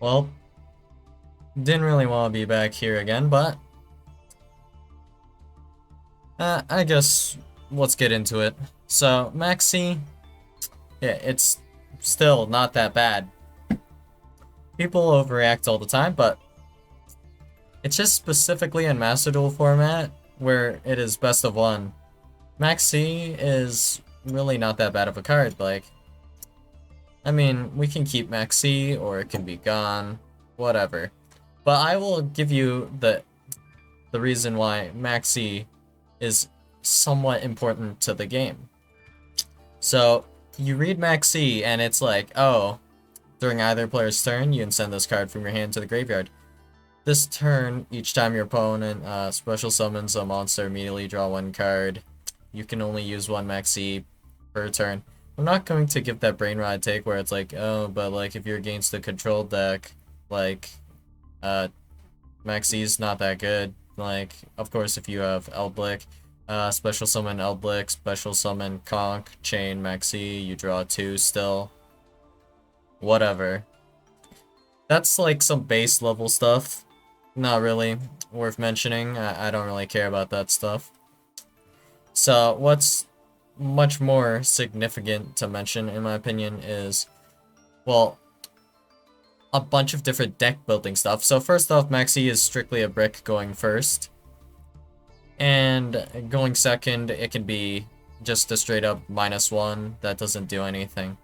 Well, didn't really want to be back here again, but I guess let's get into it. So, Maxi, yeah, it's still not that bad. People overreact all the time, but it's just specifically in Master Duel format where it is best of one. Maxi is really not that bad of a card. Like, I mean, we can keep Maxi or it can be gone, whatever. But I will give you the reason why Maxi is somewhat important to the game. So you read Maxi and it's like, oh, during either player's turn, you can send this card from your hand to the graveyard. This turn, each time your opponent special summons a monster, immediately draw one card. You can only use one Maxi per turn. I'm not going to give that brain rot take where it's like, oh, but like if you're against the control deck, like uh Maxi's not that good. Like, of course, if you have Elblick, special summon Elblick, special summon Conk, Chain, Maxi, you draw two still. Whatever. That's like some base level stuff. Not really worth mentioning. I don't really care about that stuff. So, what's much more significant to mention, in my opinion, is, well, a bunch of different deck building stuff. So first off, Maxi is strictly a brick going first. And going second, it can be just a straight up -1 that doesn't do anything.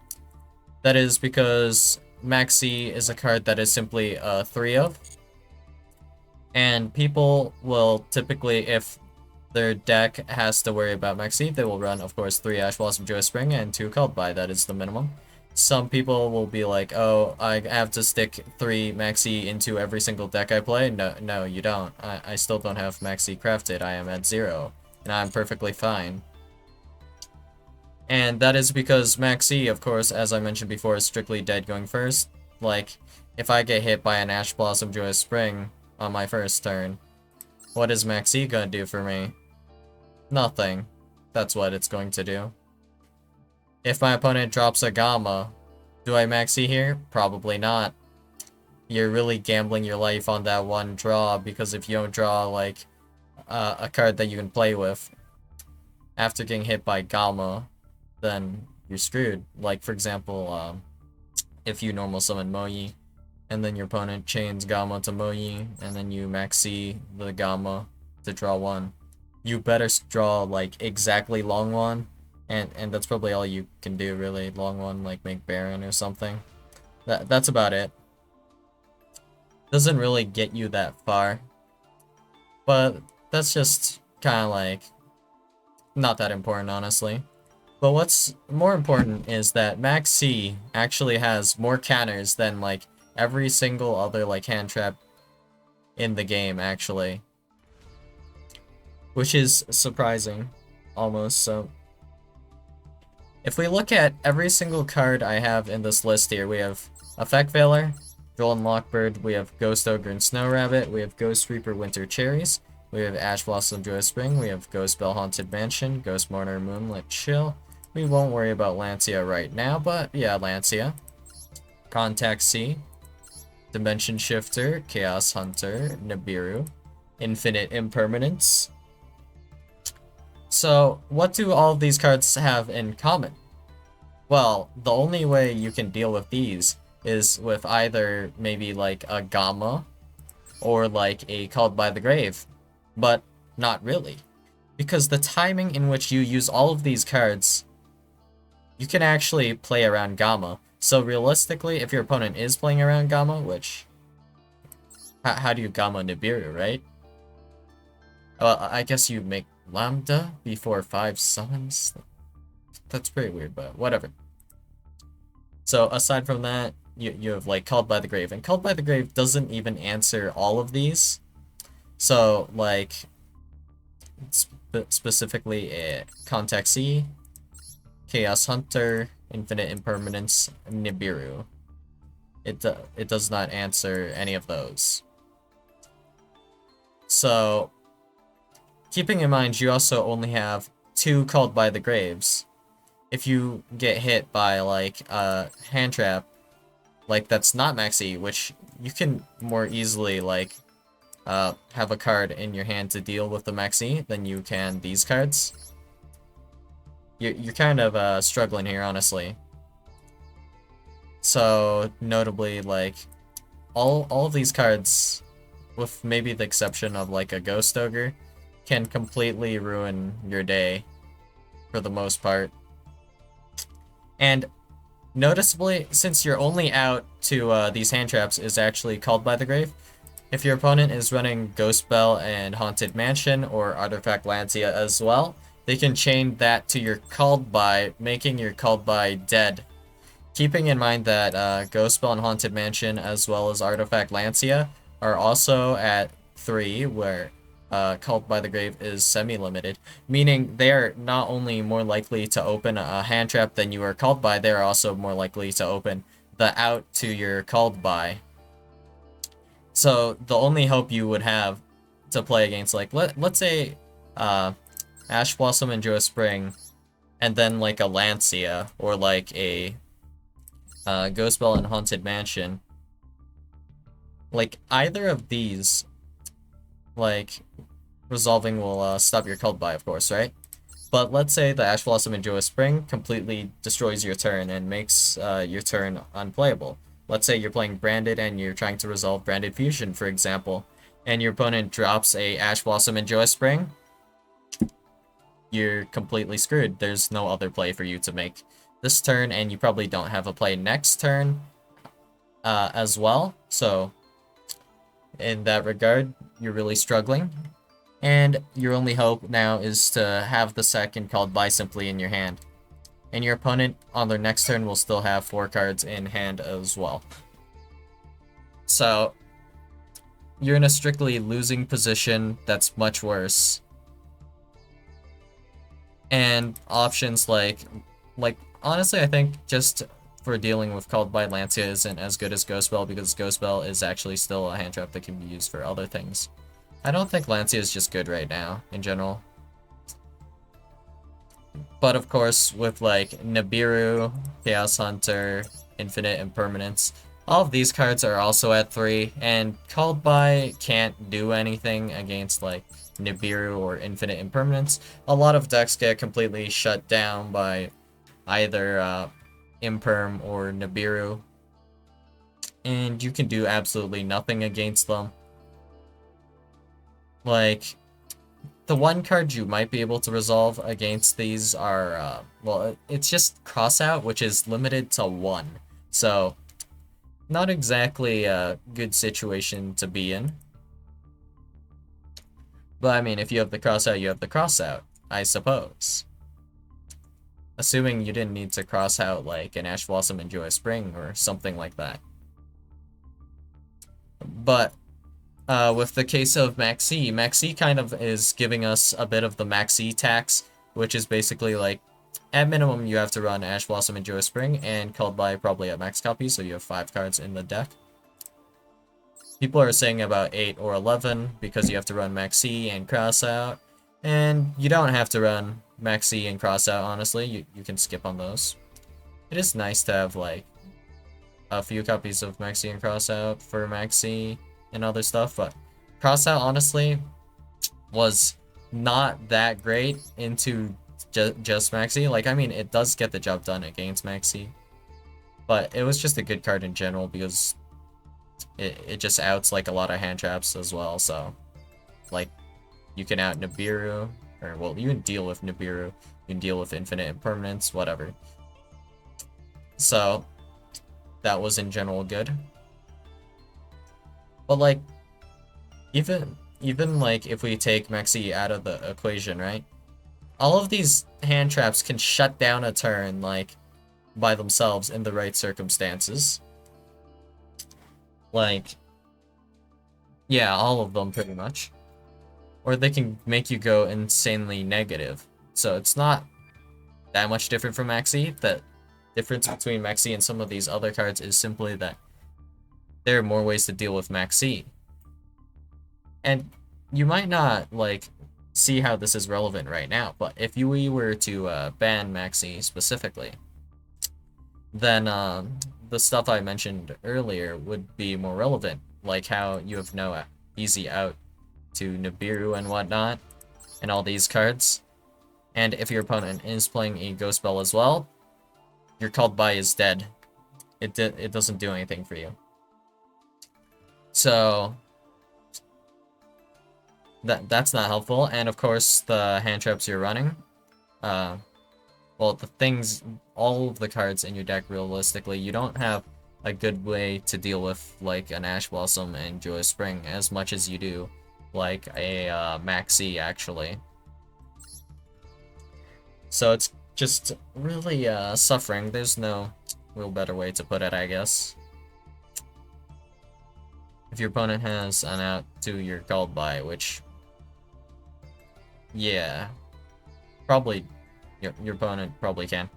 That is because Maxi is a card that is simply a 3 of. And people will typically, if their deck has to worry about Maxi, they will run, of course, 3 Ash Blossom Joy Spring and 2 Called By. That is the minimum. Some people will be like, oh, I have to stick 3 Maxi into every single deck I play. No, you don't. I still don't have Maxi crafted. I am at 0. And I'm perfectly fine. And that is because Maxi, of course, as I mentioned before, is strictly dead going first. Like, if I get hit by an Ash Blossom Joy Spring on my first turn, what is Maxi gonna do for me? Nothing. That's what it's going to do. If my opponent drops a Gamma, do I Maxi here? Probably not. You're really gambling your life on that one draw, because if you don't draw, like, a card that you can play with after getting hit by Gamma, then you're screwed. Like, for example, if you normal summon Moyi, and then your opponent chains Gamma to Moyi, and then you Maxi the Gamma to draw one. You better draw, like, exactly long one, and that's probably all you can do, really. Long one, like make Baron or something. That's about it. Doesn't really get you that far. But that's just kind of like not that important, honestly. But what's more important is that Maxi actually has more counters than like every single other like hand trap in the game, actually. Which is surprising, almost. So if we look at every single card I have in this list here, we have Effect Veiler, Droll and Lockbird, we have Ghost Ogre and Snow Rabbit, we have Ghost Reaper Winter Cherries, we have Ash Blossom Joy Spring, we have Ghost Bell Haunted Mansion, Ghost Mourner Moonlit Chill. We won't worry about Lancia right now, but yeah, Lancia. Contact C, Dimension Shifter, Chaos Hunter, Nibiru, Infinite Impermanence. So, what do all of these cards have in common? Well, the only way you can deal with these is with either maybe like a Gamma or like a Called by the Grave, but not really. Because the timing in which you use all of these cards, you can actually play around Gamma. So realistically, if your opponent is playing around Gamma, which... How do you Gamma Nibiru, right? Well, I guess you make Lambda before 5 summons? That's pretty weird, but whatever. So aside from that, you have like Called by the Grave, and Called by the Grave doesn't even answer all of these. So like specifically Contact C, Chaos Hunter, Infinite Impermanence, Nibiru. It does not answer any of those. So keeping in mind you also only have 2 Called by the Graves. If you get hit by like a hand trap, like that's not Maxi, which you can more easily, like, have a card in your hand to deal with the Maxi than you can these cards. You're kind of struggling here, honestly. So, notably, like, all of these cards, with maybe the exception of, like, a Ghost Ogre, can completely ruin your day, for the most part. And, noticeably, since your only out to these hand traps is actually Called by the Grave, if your opponent is running Ghost Bell and Haunted Mansion, or Artifact Lancia as well, they can chain that to your Called by, making your Called by dead. Keeping in mind that Ghost Bell and Haunted Mansion, as well as Artifact Lancia, are also at 3, where Called by the Grave is semi-limited, meaning they are not only more likely to open a hand trap than you are called by, they are also more likely to open the out to your called by. So the only hope you would have to play against, like, let's say Ash Blossom and Joe Spring, and then like a Lancia, or like a Ghost Bell and Haunted Mansion. Like, either of these, like, resolving will stop your called by, of course, right? But let's say the Ash Blossom and Joe Spring completely destroys your turn and makes your turn unplayable. Let's say you're playing Branded and you're trying to resolve Branded Fusion, for example, and your opponent drops a Ash Blossom and Joe Spring. You're completely screwed. There's no other play for you to make this turn, and you probably don't have a play next turn as well. So, in that regard, you're really struggling. And your only hope now is to have the second called by simply in your hand. And your opponent on their next turn will still have 4 cards in hand as well. So, you're in a strictly losing position that's much worse. And options like honestly, I think just for dealing with Called by Lancia isn't as good as Ghost Bell, because Ghost Bell is actually still a hand trap that can be used for other things. I don't think Lancia is just good right now, in general. But of course, with like Nibiru, Chaos Hunter, Infinite Impermanence, all of these cards are also at 3, and Called by can't do anything against like Nibiru or Infinite Impermanence. A lot of decks get completely shut down by either Imperm or Nibiru, and you can do absolutely nothing against them. Like, the one card you might be able to resolve against these are, well, it's just Crossout, which is limited to 1. So, not exactly a good situation to be in. But, I mean, if you have the Crossout, you have the Crossout, I suppose. Assuming you didn't need to cross out, like, an Ash Blossom and Joy Spring or something like that. But, with the case of Maxx, Maxx kind of is giving us a bit of the Maxx tax, which is basically like, at minimum you have to run Ash Blossom and Joy Spring, and Called by probably at max copy, so you have 5 cards in the deck. People are saying about 8 or 11, because you have to run Maxx and Crossout, and you don't have to run Maxx and Crossout, honestly, you can skip on those. It is nice to have like a few copies of Maxx and Crossout for Maxx and other stuff, but Crossout honestly was not that great into just Maxx. Like, I mean, it does get the job done against Maxx, but it was just a good card in general because it just outs like a lot of hand traps as well. So, like, you can out Nibiru, or well, you can deal with Nibiru, you can deal with Infinite Impermanence, whatever. So, that was in general good. But like, even like if we take Maxx out of the equation, right? All of these hand traps can shut down a turn like by themselves in the right circumstances. Like, yeah, all of them pretty much. Or they can make you go insanely negative. So it's not that much different from Maxx. The difference between Maxx and some of these other cards is simply that there are more ways to deal with Maxx. And you might not, like, see how this is relevant right now, but if we were to ban Maxx specifically, then the stuff I mentioned earlier would be more relevant, like how you have no easy out to Nibiru and whatnot, and all these cards. And if your opponent is playing a Ghost Spell as well, your Called By is dead. It doesn't do anything for you. So that's not helpful. And of course, the hand traps you're running. Well, all of the cards in your deck, realistically, you don't have a good way to deal with, like, an Ash Blossom and Joyous Spring as much as you do, like, a Maxx, actually. So it's just really suffering. There's no real better way to put it, I guess. If your opponent has an out to your Called By, which, yeah, probably, your opponent probably can.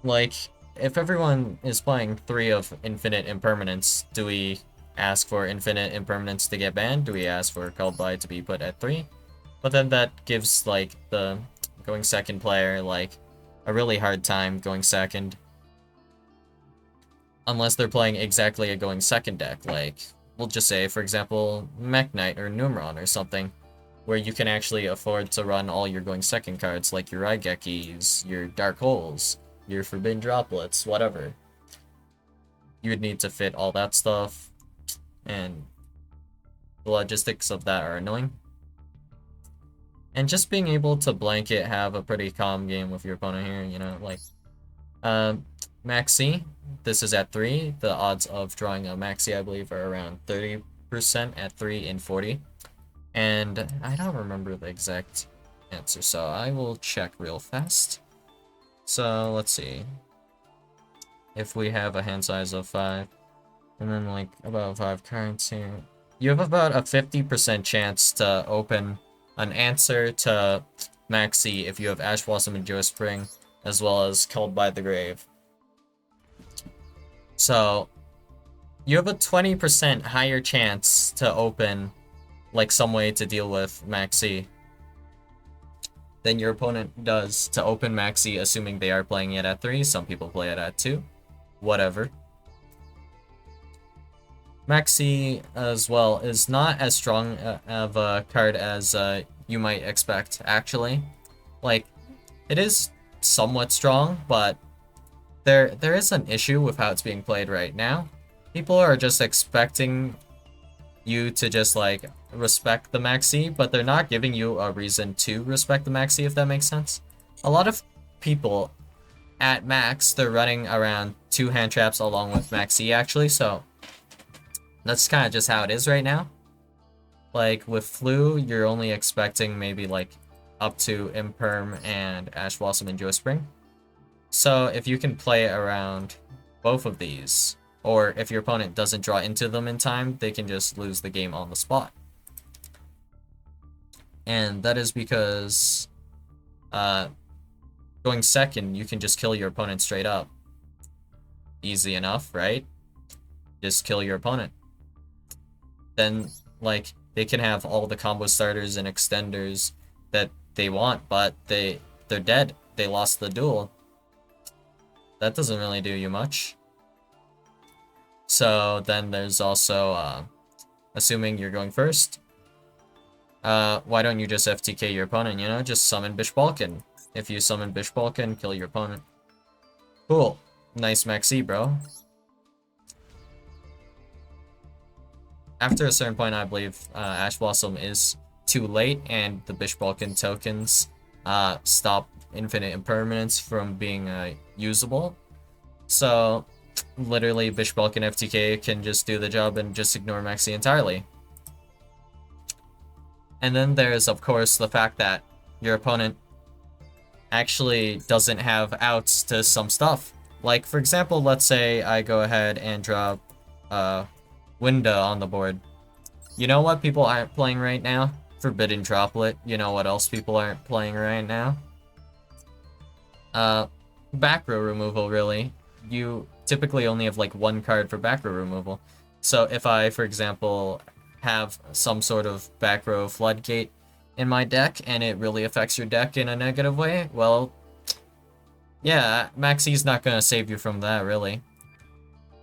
Like, if everyone is playing 3 of Infinite Impermanence, do we ask for Infinite Impermanence to get banned? Do we ask for Called By to be put at 3? But then that gives, like, the going second player, like, a really hard time going second. Unless they're playing exactly a going second deck, like, we'll just say, for example, Mech Knight or Numeron or something, where you can actually afford to run all your going second cards, like your Raigekis, your Dark Holes, your Forbidden Droplets, whatever. You would need to fit all that stuff, and the logistics of that are annoying. And just being able to blanket have a pretty calm game with your opponent here, you know, like, Maxx, this is at 3. The odds of drawing a Maxx, I believe, are around 30% at 3 in 40. And I don't remember the exact answer, so I will check real fast. So let's see. If we have a hand size of 5, and then like about 5 cards here, you have about a 50% chance to open an answer to Maxx if you have Ash Blossom and Joyous Spring, as well as Called By the Grave. So you have a 20% higher chance to open, like, some way to deal with Maxx than your opponent does to open Maxx, assuming they are playing it at 3. Some people play it at 2. Whatever. Maxx as well is not as strong of a card as you might expect, actually. Like, it is somewhat strong, but there is an issue with how it's being played right now. People are just expecting you to just, like, respect the Maxx, but they're not giving you a reason to respect the Maxx, if that makes sense. A lot of people at Maxx, they're running around 2 hand traps along with Maxx, actually, so that's kind of just how it is right now. Like, with Flu, you're only expecting maybe, like, up to Imperm and Ash Blossom and Joyous Spring. So if you can play around both of these, or if your opponent doesn't draw into them in time, they can just lose the game on the spot. And that is because going second, you can just kill your opponent straight up. Easy enough, right? Just kill your opponent. Then, like, they can have all the combo starters and extenders that they want, but they're dead. They lost the duel. That doesn't really do you much. So then there's also, assuming you're going first, why don't you just FTK your opponent, you know? Just summon Bishbalkin. If you summon Bishbalkin, kill your opponent. Cool. Nice Maxx, bro. After a certain point, I believe Ash Blossom is too late, and the Bishbalkin tokens stop Infinite Impermanence from being usable. So, literally, Bishbalkin FTK can just do the job and just ignore Maxx entirely. And then there's, of course, the fact that your opponent actually doesn't have outs to some stuff. Like, for example, let's say I go ahead and drop Winda on the board. You know what people aren't playing right now? Forbidden Droplet. You know what else people aren't playing right now? Back row removal, really. You typically only have, like, 1 card for back row removal. So if I, for example, have some sort of back row floodgate in my deck and it really affects your deck in a negative way, well, Yeah, Maxie's not gonna save you from that, really.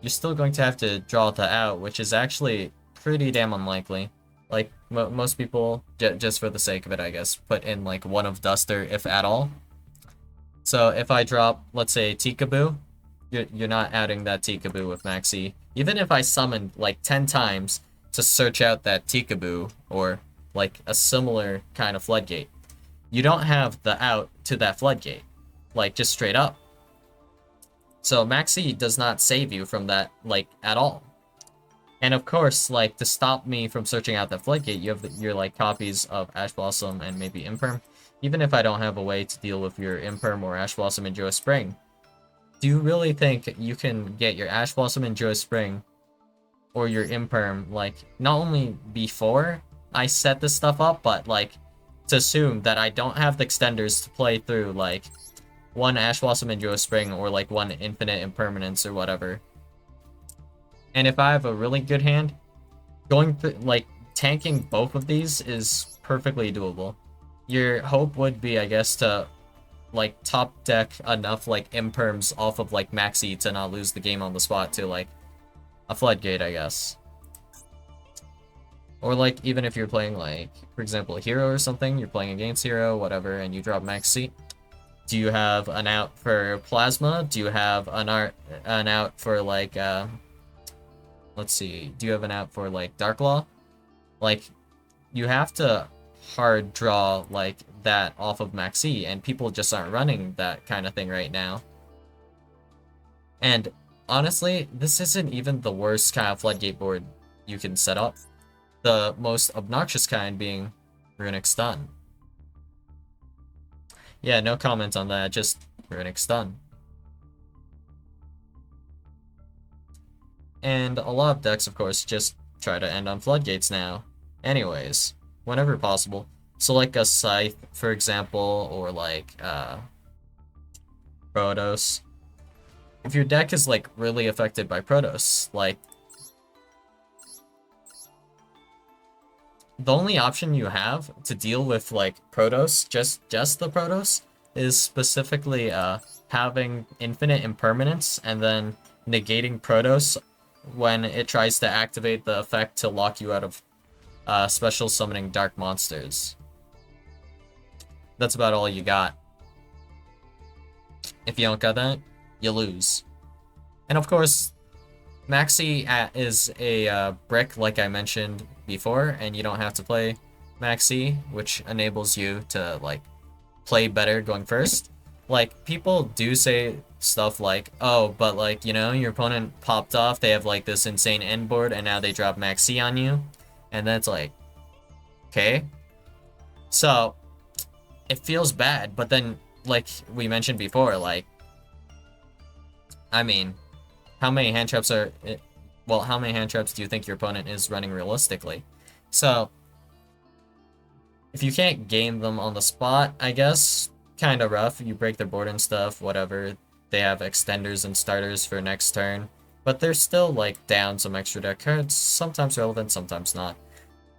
You're still going to have to draw the out, which is actually pretty damn unlikely. Like, most people, just for the sake of it, I guess, put in, like, one of Duster, if at all. So if I drop, let's say, Tikaboo, you're not adding that Tikaboo with Maxi. Even if I summoned, like, 10 times to search out that Tikaboo, or, like, a similar kind of floodgate, you don't have the out to that floodgate. Like, just straight up. So Maxi does not save you from that, like, at all. And of course, like, to stop me from searching out that floodgate, you have your, like, copies of Ash Blossom and maybe Imperm. Even if I don't have a way to deal with your Imperm or Ash Blossom in Joy Spring, do you really think you can get your Ash Blossom in Joy Spring or your Imperm, like, not only before I set this stuff up, but, like, to assume that I don't have the extenders to play through, like, one Ash Blossom in Joy Spring or, like, one Infinite Impermanence or whatever. And if I have a really good hand, going through, like, tanking both of these is perfectly doable. Your hope would be, I guess, to, like, top deck enough, like, imperms off of, like, Maxi to not lose the game on the spot to, like, a floodgate, I guess. Or, like, even if you're playing, like, for example, a hero or something, you're playing against hero, whatever, and you drop Maxi. Do you have an out for Plasma? Do you have an out for, like, let's see, do you have an out for, like, Darklaw? Like, you have to hard draw, like, that off of Maxi, and people just aren't running that kind of thing right now. And honestly, this isn't even the worst kind of floodgate board you can set up. The most obnoxious kind being Runic Stun. Yeah, no comment on that, just Runic Stun. And a lot of decks, of course, just try to end on floodgates now. Anyways, whenever possible. So like a Scythe, for example, or like Protos. If your deck is like really affected by Protos, like the only option you have to deal with like Protos, just the Protos, is specifically having infinite impermanence and then negating Protos when it tries to activate the effect to lock you out of special summoning dark monsters. That's about all you got. If you don't got that, you lose. And of course, Maxi is a brick, like I mentioned before, and you don't have to play Maxi, which enables you to like play better going first. Like, people do say stuff like, oh, but like, you know, your opponent popped off, they have like this insane end board, and now they drop Maxi on you. And that's like, okay. So, it feels bad, but then, like we mentioned before, like, I mean, how many hand traps are, well, how many hand traps do you think your opponent is running realistically? So, if you can't game them on the spot, I guess, kind of rough. You break their board and stuff, whatever. They have extenders and starters for next turn. But they're still, like, down some extra deck cards. Sometimes relevant, sometimes not.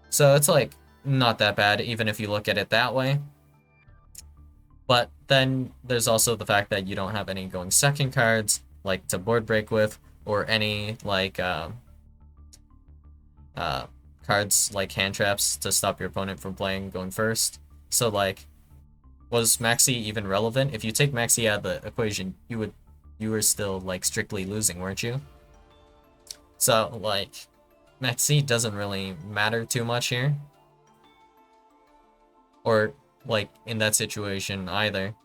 So it's, like, not that bad, even if you look at it that way. But then there's also the fact that you don't have any going second cards, like, to board break with, or any, like, cards like hand traps to stop your opponent from playing going first. So, like, was Maxi even relevant? If you take Maxi out of the equation, you were still, like, strictly losing, weren't you? So, like, Maxi doesn't really matter too much here. Or, like, in that situation either.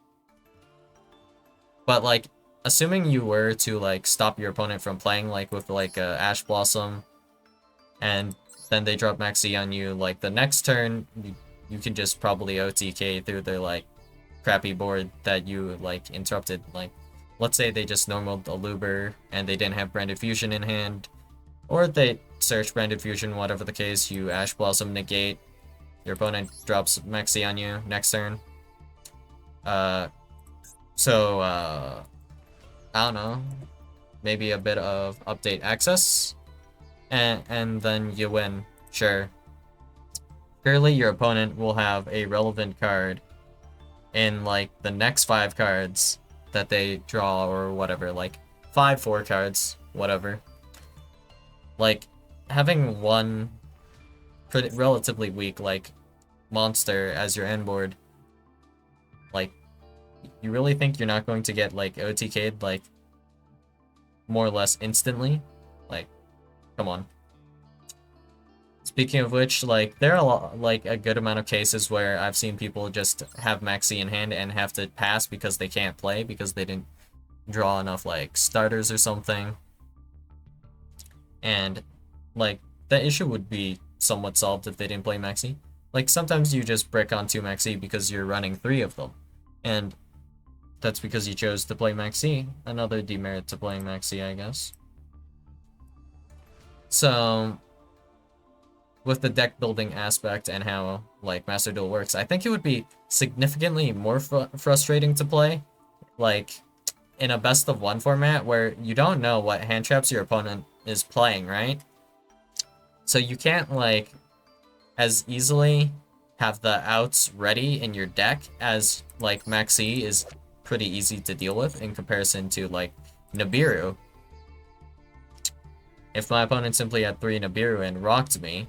But, like, assuming you were to, like, stop your opponent from playing, like, with, like, a Ash Blossom, and then they drop Maxi on you, like, the next turn, you can just probably OTK through their, like, crappy board that you, like, interrupted. Like, let's say they just normaled a Luber, and they didn't have Branded Fusion in hand, or they search Branded Fusion, whatever the case, you Ash Blossom negate, your opponent drops Maxi on you next turn. I don't know, maybe a bit of update access, and then you win, sure. Surely your opponent will have a relevant card in, like, the next 5 cards, that they draw or whatever, like 5 4 cards, whatever. Like, having one pretty relatively weak, like, monster as your end board, like, you really think you're not going to get, like, OTK'd, like, more or less instantly? Like, come on. Speaking of which, like, there are a good amount of cases where I've seen people just have Maxi in hand and have to pass because they can't play, because they didn't draw enough, like, starters or something. And, like, that issue would be somewhat solved if they didn't play Maxi. Like, sometimes you just brick on 2 Maxi because you're running 3 of them. And that's because you chose to play Maxi. Another demerit to playing Maxi, I guess. So, with the deck building aspect and how, like, Master Duel works, I think it would be significantly more frustrating to play, like, in a best of 1 format where you don't know what hand traps your opponent is playing, right? So you can't, like, as easily have the outs ready in your deck as, like, Maxi is pretty easy to deal with in comparison to, like, Nibiru. If my opponent simply had 3 Nibiru and rocked me,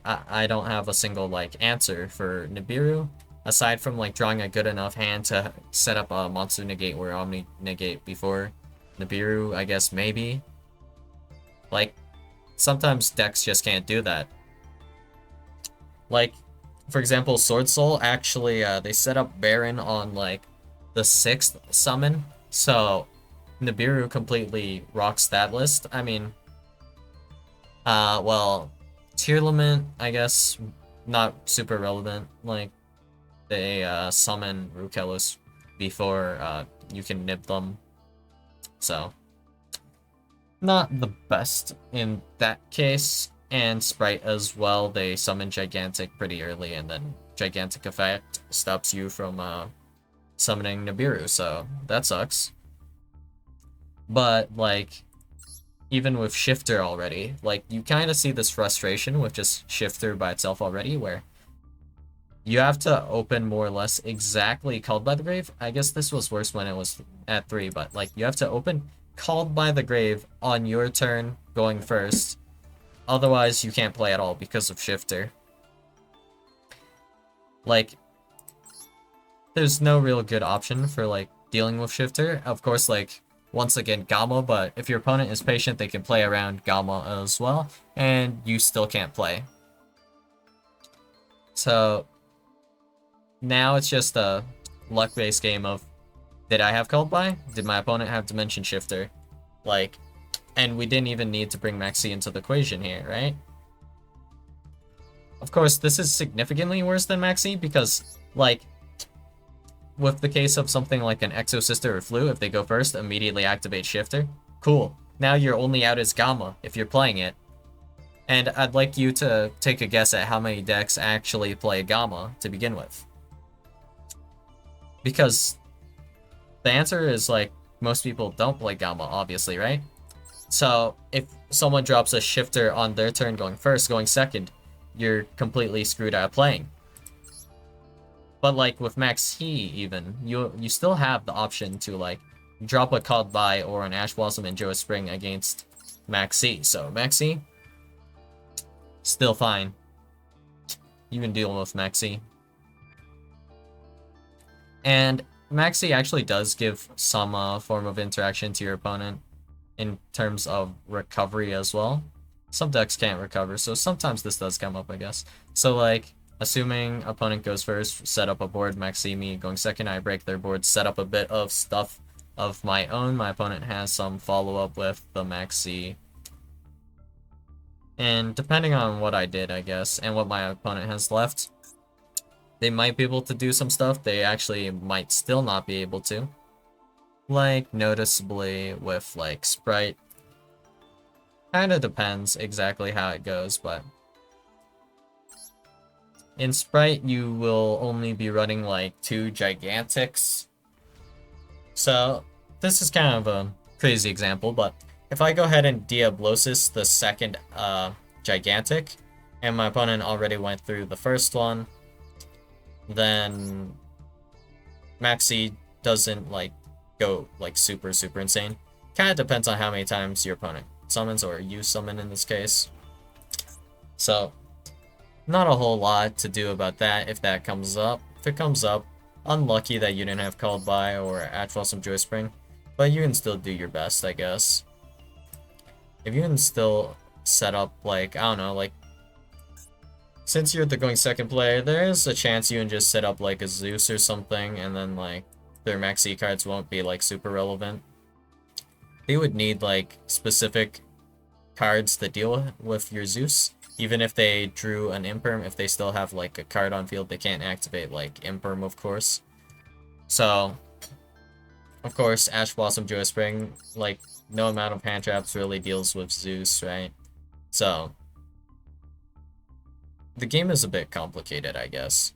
I don't have a single, like, answer for Nibiru, aside from, like, drawing a good enough hand to set up a Monster Negate or Omni Negate before Nibiru, I guess, maybe. Like, sometimes decks just can't do that. Like, for example, swordsoul, actually, they set up Baron on, like, the 6th summon, so Nibiru completely rocks that list. I mean, well, Tier Lament, I guess, not super relevant. Like, they summon Rukelos before you can nib them. So, not the best in that case. And Sprite as well, they summon Gigantic pretty early, and then Gigantic effect stops you from summoning Nibiru, so that sucks. But, like, even with Shifter already, like, you kind of see this frustration with just Shifter by itself already, where you have to open more or less exactly Called by the Grave. I guess this was worse when it was at 3, but, like, you have to open Called by the Grave on your turn going first. Otherwise, you can't play at all because of Shifter. Like, there's no real good option for, like, dealing with Shifter. Of course, like, once again, Gamma, but if your opponent is patient, they can play around Gamma as well, and you still can't play. So, now it's just a luck-based game of, did I have Called by? Did my opponent have Dimension Shifter? Like, and we didn't even need to bring Maxi into the equation here, right? Of course, this is significantly worse than Maxi because, like, with the case of something like an Exo Sister or Flu, if they go first, immediately activate Shifter. Cool. Now your only out is Gamma if you're playing it. And I'd like you to take a guess at how many decks actually play Gamma to begin with. Because the answer is, like, most people don't play Gamma, obviously, right? So, if someone drops a Shifter on their turn going first, going second, you're completely screwed out of playing. But, like, with Maxx even, you still have the option to, like, drop a Called by or an Ash Blossom and Joe Spring against Maxx. So, Maxx, still fine. You can deal with Maxx. And Maxx actually does give some form of interaction to your opponent in terms of recovery as well. Some decks can't recover, so sometimes this does come up, I guess. So, like, assuming opponent goes first, set up a board, Maxx me going second, I break their board, set up a bit of stuff of my own. My opponent has some follow-up with the Maxx. And depending on what I did, I guess, and what my opponent has left, they might be able to do some stuff. They actually might still not be able to. Like, noticeably with, like, Sprite. Kinda depends exactly how it goes, but in Sprite, you will only be running, like, 2 Gigantics. So, this is kind of a crazy example, but if I go ahead and Diablosis the second Gigantic, and my opponent already went through the first one, then Maxx doesn't like go like super insane. Kind of depends on how many times your opponent summons, or you summon in this case. So not a whole lot to do about that if that comes up. If it comes up, unlucky that you didn't have Called By or Atchblossom Joy Spring, but you can still do your best, I guess. If you can still set up, like, I don't know, like, since you're the going second player, there is a chance you can just set up, like, a Zeus or something, and then, like, their Maxx cards won't be, like, super relevant. They would need, like, specific cards to deal with your Zeus. Even if they drew an Imperm, if they still have, like, a card on field, they can't activate, like, Imperm, of course. So, of course, Atchblossom Joy Spring, like, no amount of hand traps really deals with Zeus, right? So, the game is a bit complicated, I guess.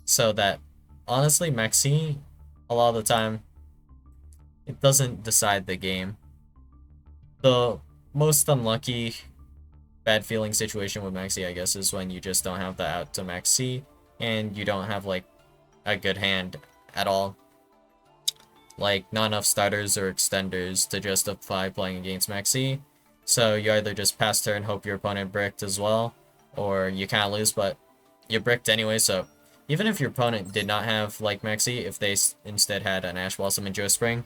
So that, honestly, Maxx, a lot of the time, it doesn't decide the game. The most unlucky bad feeling situation with Maxx, I guess, is when you just don't have the out to Maxx, and you don't have, like, a good hand at all. Like, not enough starters or extenders to justify playing against Maxx. So you either just pass turn, hope your opponent bricked as well, or you kind of lose, but you bricked anyway, so even if your opponent did not have, like, Maxx, if they instead had an Atchblossom and Joy Spring,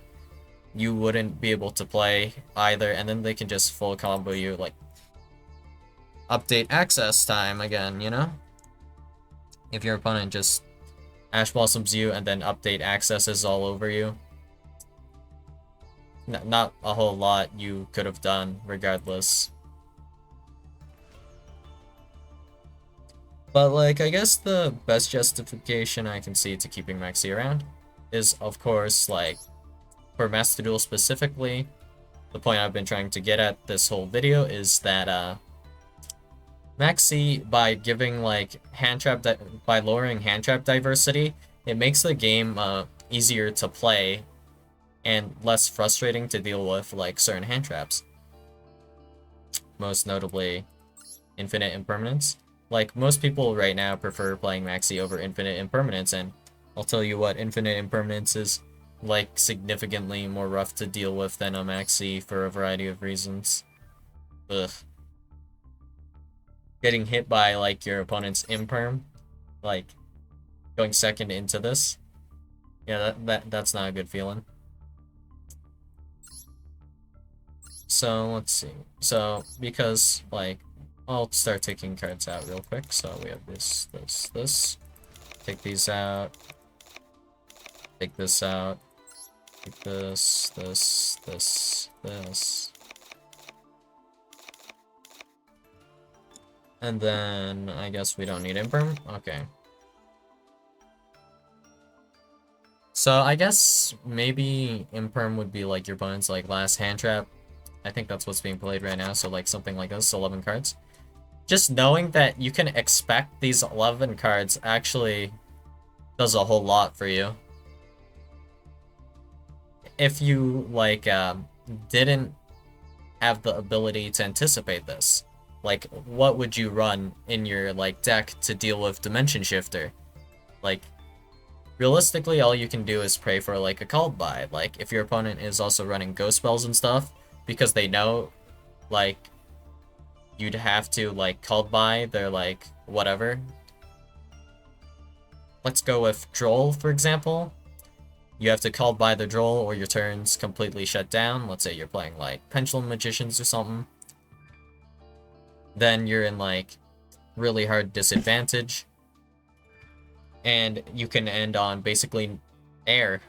you wouldn't be able to play either, and then they can just full combo you, like, update access time again, you know? If your opponent just Atchblossoms you and then update accesses all over you. Not a whole lot you could have done regardless. But, like, I guess the best justification I can see to keeping Maxx around is, of course, like, for Master Duel specifically, the point I've been trying to get at this whole video is that, Maxx, by giving, like, by lowering hand trap diversity, it makes the game, easier to play and less frustrating to deal with, like, certain hand traps. Most notably, Infinite Impermanence. Like, most people right now prefer playing Maxx over Infinite Impermanence, and I'll tell you what, Infinite Impermanence is, like, significantly more rough to deal with than a Maxx for a variety of reasons. Ugh. Getting hit by, like, your opponent's Imperm, like, going second into this, yeah, that's not a good feeling. So, let's see. So, because, like, I'll start taking cards out real quick. So, we have this. Take these out. Take this out. Take this. And then, I guess we don't need Imperm? Okay. So, I guess maybe Imperm would be, like, your opponent's, like, last hand trap. I think that's what's being played right now, so, like, something like this, 11 cards. Just knowing that you can expect these 11 cards actually does a whole lot for you. If you, like, didn't have the ability to anticipate this, like, what would you run in your, like, deck to deal with Dimension Shifter? Like, realistically, all you can do is pray for, like, a Called By. Like, if your opponent is also running Ghost Spells and stuff, because they know, like, you'd have to, like, Called By their, like, whatever. Let's go with Droll, for example. You have to Called By the Droll or your turn's completely shut down. Let's say you're playing, like, Pendulum Magicians or something. Then you're in, like, really hard disadvantage. And you can end on basically air.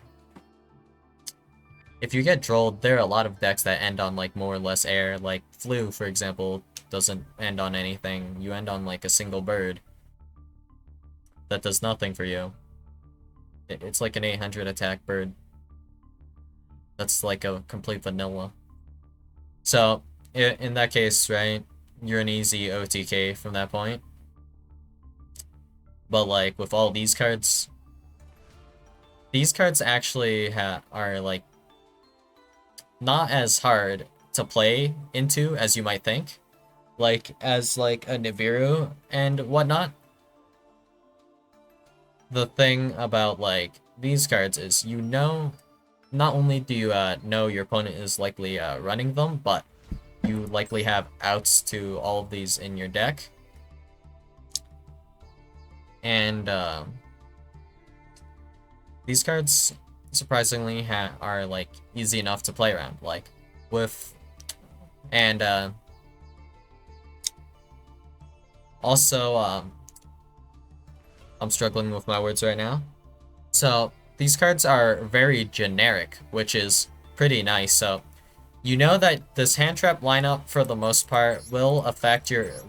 If you get Drolled, there are a lot of decks that end on, like, more or less air. Like, Flu, for example, doesn't end on anything. You end on, like, a single bird that does nothing for you. It's like an 800 attack bird. That's like a complete vanilla. So, in that case, right, you're an easy OTK from that point. But, like, with all these cards actually are, like, not as hard to play into as you might think. Like, as, like, a Nibiru and whatnot. The thing about, like, these cards is not only do you know your opponent is likely running them, but you likely have outs to all of these in your deck. And these cards surprisingly are like easy enough to play around, like with and also I'm struggling with my words right now. So these cards are very generic, which is pretty nice. So you know that this hand trap lineup for the most part will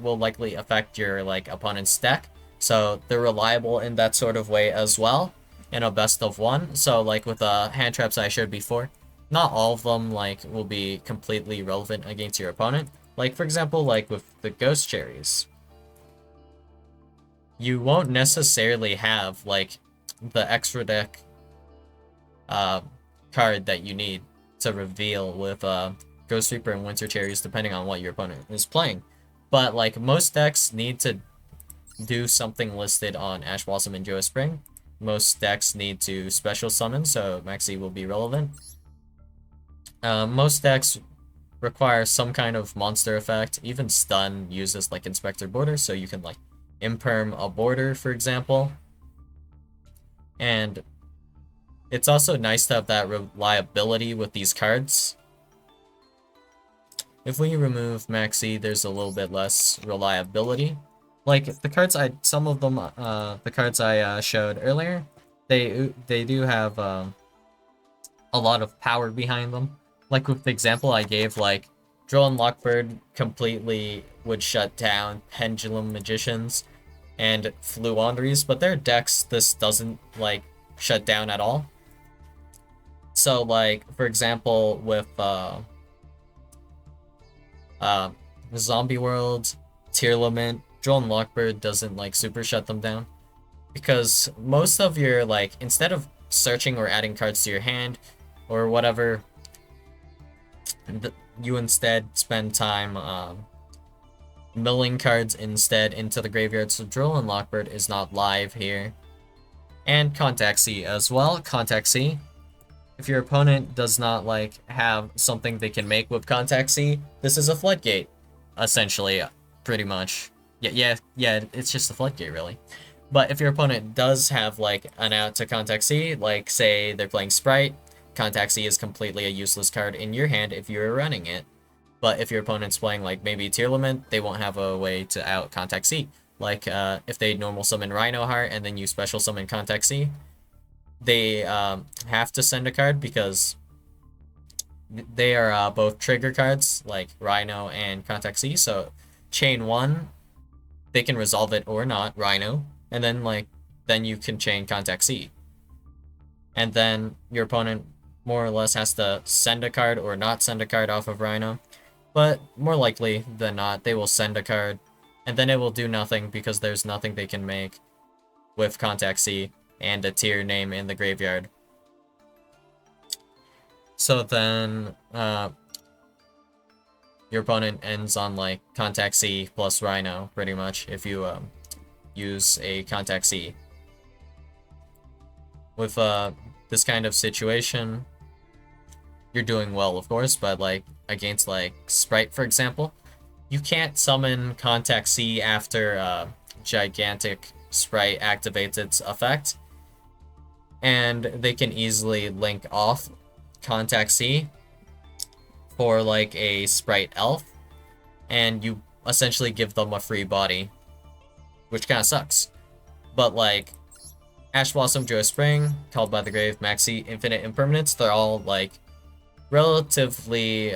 likely affect your like opponent's deck. So they're reliable in that sort of way as well in a best of one. So like with the hand traps I showed before, not all of them like will be completely relevant against your opponent. Like for example, like with the ghost cherries, you won't necessarily have like the extra deck card that you need to reveal with Ghost Reaper and Winter Cherries, depending on what your opponent is playing. But like most decks need to do something listed on Ash Blossom and Joe Spring. Most decks need to special summon, so Maxi will be relevant. Most decks require some kind of monster effect. Even Stun uses like Inspector Border, so you can like imperm a border, for example. And it's also nice to have that reliability with these cards. If we remove Maxi, there's a little bit less reliability. Like the cards some of them, the cards I showed earlier, they do have a lot of power behind them. Like with the example I gave, like Drill and Lockbird completely would shut down Pendulum Magicians and Fluandries, but their decks this doesn't like shut down at all. So like for example with Zombie World, Tier Limit, Drill and Lockbird doesn't like super shut them down. Because most of your like instead of searching or adding cards to your hand or whatever, you instead spend time milling cards instead into the graveyard. So Drill and Lockbird is not live here. And Contact C as well. Contact C. If your opponent does not like have something they can make with Contact C, this is a floodgate, essentially, pretty much. Yeah, it's just a floodgate, really. But if your opponent does have like an out to Contact C, like say they're playing Sprite, Contact C is completely a useless card in your hand if you're running it. But if your opponent's playing like maybe Tier Limit, they won't have a way to out Contact C. Like if they normal summon Rhino Heart and then you special summon Contact C, they have to send a card because they are both trigger cards like Rhino and Contact C. So chain one, they can resolve it or not, Rhino, and then you can chain Contact C. And then your opponent more or less has to send a card or not send a card off of Rhino. But more likely than not, they will send a card, and then it will do nothing because there's nothing they can make with Contact C and a tier name in the graveyard. So then, your opponent ends on like Contact C plus Rhino, pretty much, if you use a Contact C. With this kind of situation, you're doing well, of course, but like against like Sprite, for example, you can't summon Contact C after Gigantic Sprite activates its effect, and they can easily link off Contact C for like a Sprite Elf, and you essentially give them a free body, which kind of sucks. But like Ash Blossom, Joe Spring, Called by the Grave, Maxi, Infinite Impermanence, they're all like relatively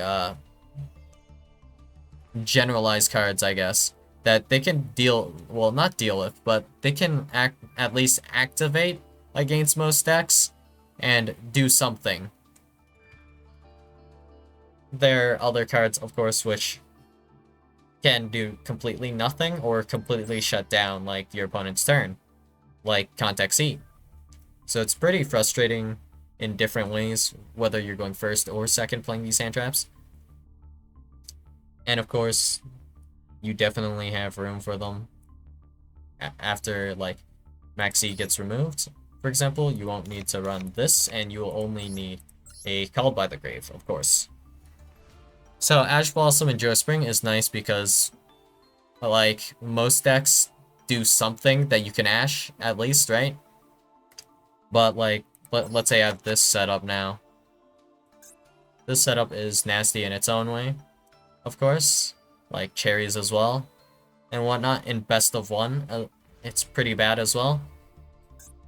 generalized cards, I guess, that they can not deal with, but they can at least activate against most decks and do something. There are other cards, of course, which can do completely nothing or completely shut down like your opponent's turn, like Contact C. So it's pretty frustrating in different ways, whether you're going first or second playing these hand traps. And of course, you definitely have room for them after like Maxi gets removed. for example, you won't need to run this, and you will only need a Called by the Grave, of course. So Ash Blossom and Geospring is nice because, like, most decks do something that you can Ash, at least, right? But, like, let's say I have this setup now. This setup is nasty in its own way, of course. Like, cherries as well, and whatnot. In best of one, it's pretty bad as well.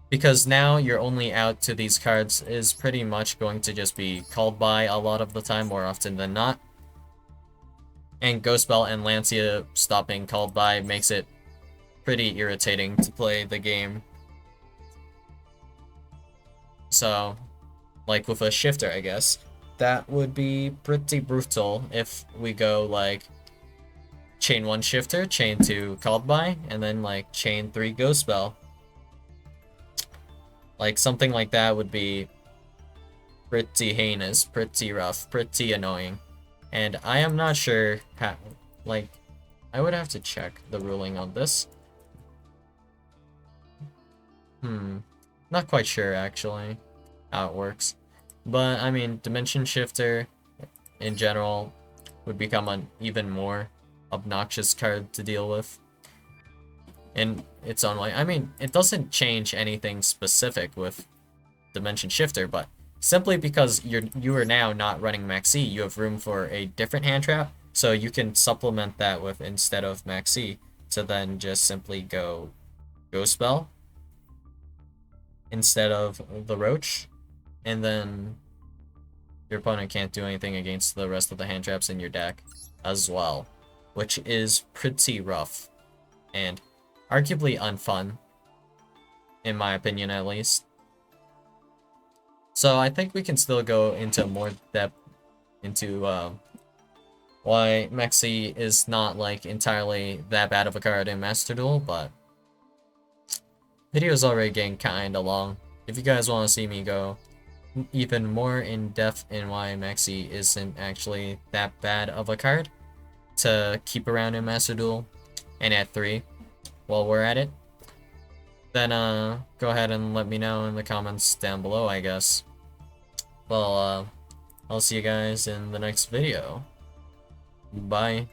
Because now you're only out to these cards is pretty much going to just be called by a lot of the time, more often than not. And Ghost Belt and Lancia stopping called by makes it pretty irritating to play the game. So, like with a shifter, I guess, that would be pretty brutal if we go like chain 1 shifter, chain 2 called by, and then like chain 3 Ghost Spell. Like something like that would be pretty heinous, pretty rough, pretty annoying. And I am not sure how, like, I would have to check the ruling on this. Not quite sure actually how it works. But I mean, Dimension Shifter in general would become an even more obnoxious card to deal with in its own way. I mean, it doesn't change anything specific with Dimension Shifter, but simply because you are now not running Maxx, you have room for a different hand trap, so you can supplement that with, instead of Maxx, to then just simply go Ghost Spell instead of the Roach, and then your opponent can't do anything against the rest of the hand traps in your deck as well, which is pretty rough and arguably unfun, in my opinion at least. So I think we can still go into more depth into why Maxx is not like entirely that bad of a card in Master Duel, but video's already getting kinda long. If you guys want to see me go even more in depth in why Maxx isn't actually that bad of a card to keep around in Master Duel and at 3 while we're at it, then go ahead and let me know in the comments down below, I guess. Well, I'll see you guys in the next video. Bye.